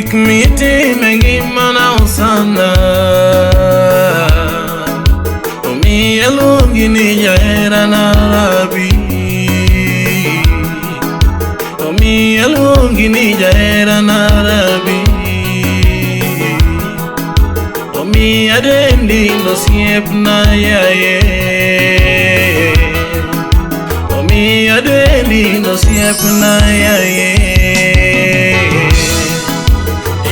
Gik mitime ngimana osana, omiya luongi ni jaherana Rabi, omiya luongi ni jaherana Rabi, omiya dendi nosiepna yaye, omiya dendi nosiepna yaye.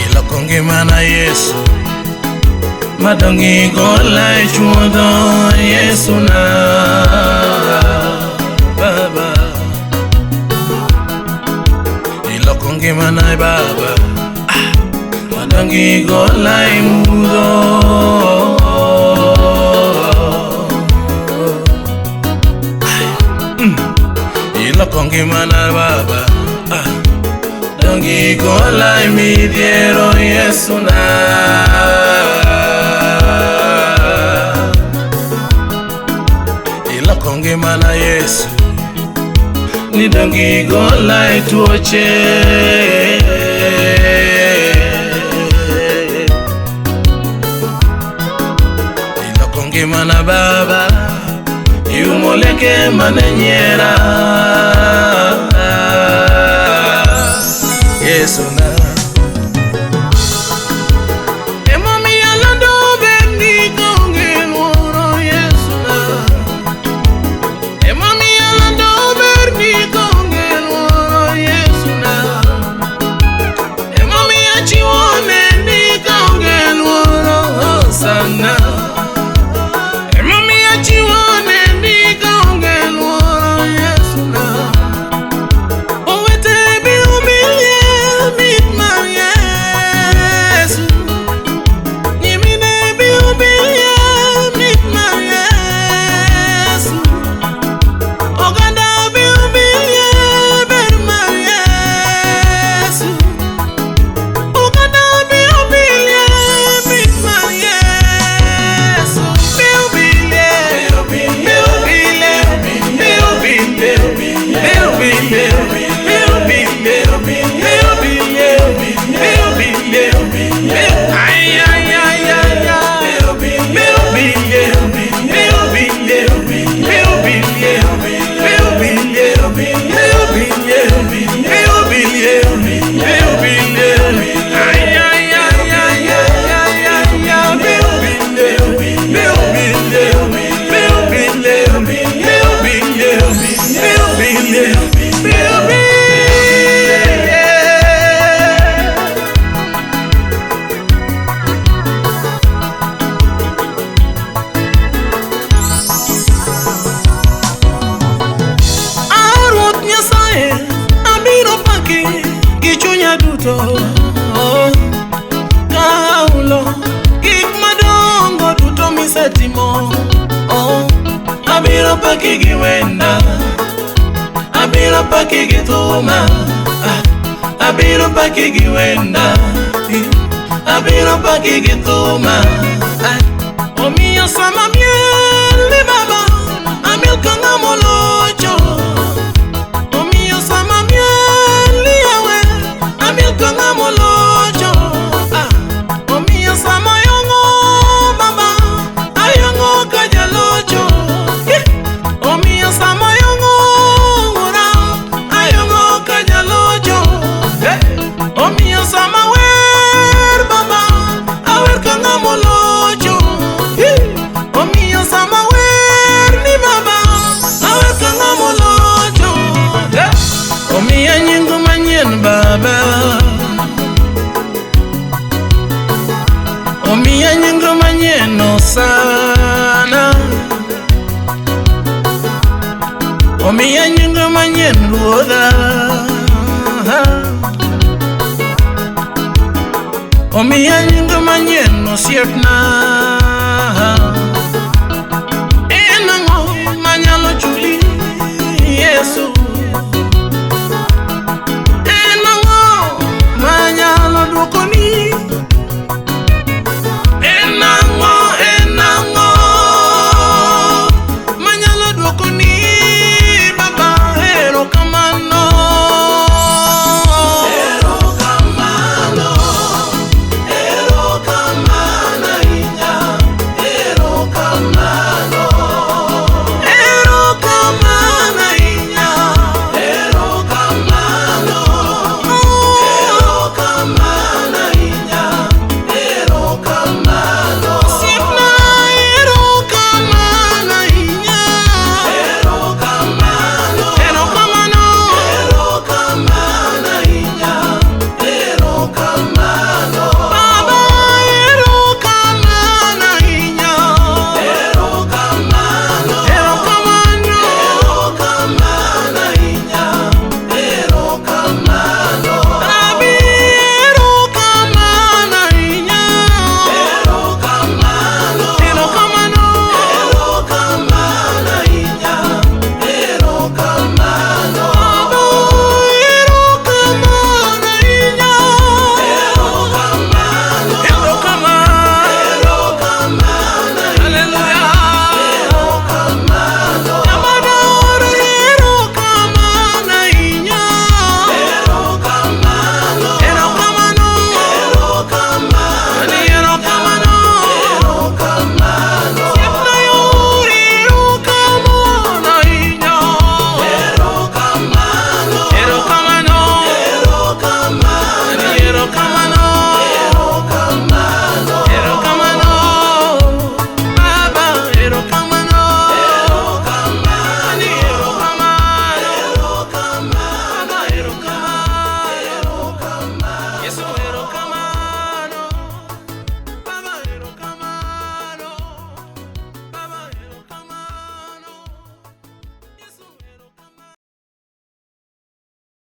Iloko ngimana Yesu, madongi gola e chuodho Yesu na Baba. Iloko ngimana Baba, madongi gola e mudho. Iloko ngimana Baba, dongi gola e midhiero Yesu na. Iloko ngimana Yesu, ni dongi gola e tuoche. Iloko ngimana Baba, yumoleke manenyiera Yesu na. Emomiyo alando bendi kaonge luoro Yesu na. Emomiyo alando bendi kaonge luoro Yesu na. Emomiyo achiwo bendi kaonge luoro sana. Emomiyo achiwo bendi kaonge luoro Yesu na. Owete biro milie mit mar Yesu, nyimine biro milie mit mar Yesu, oganda biro milie ber mar Yesu, oganda biro milie mit mar Yesu, biro milie, biro milie, biro milie, biro milie, biro milie, ay ay ay ay ay, biro milie, biro milie, biro milie, biro milie, biro milie, biro milie, biro milie, ay ay ay ay ay ay, biro milie, biro milie, biro milie, biro milie, biro milie, biro milie. Arwot Nyasaye, abiro paki gi chunya duto. Kaulo gik madongo duto misetimo. Abiro paki gi wenda, abiro paki gi thuma, abiro paki gi wenda, abiro paki gi thuma. Omiyo sama miel ni Baba, amil ka ng'ama olocho. Omiyo sama miel ni Yawe, amil ka ng'ama olocho. Omiyo sama yongo Baba, ayongo ka jalocho. Omiyo sama yongo Wuora, ayongo ka jalocho. Omiyo sama wer Baba, awer ka ng'ama olocho. Omiyo sama wer ni Baba, awer ka ng'ama olocho. Omiya nying manyien Baba, omiya nying manyien osana, omiya nying manyien Ruodha, omiya nying manyien osiepna. En ang'o manyalo chuli Yesu?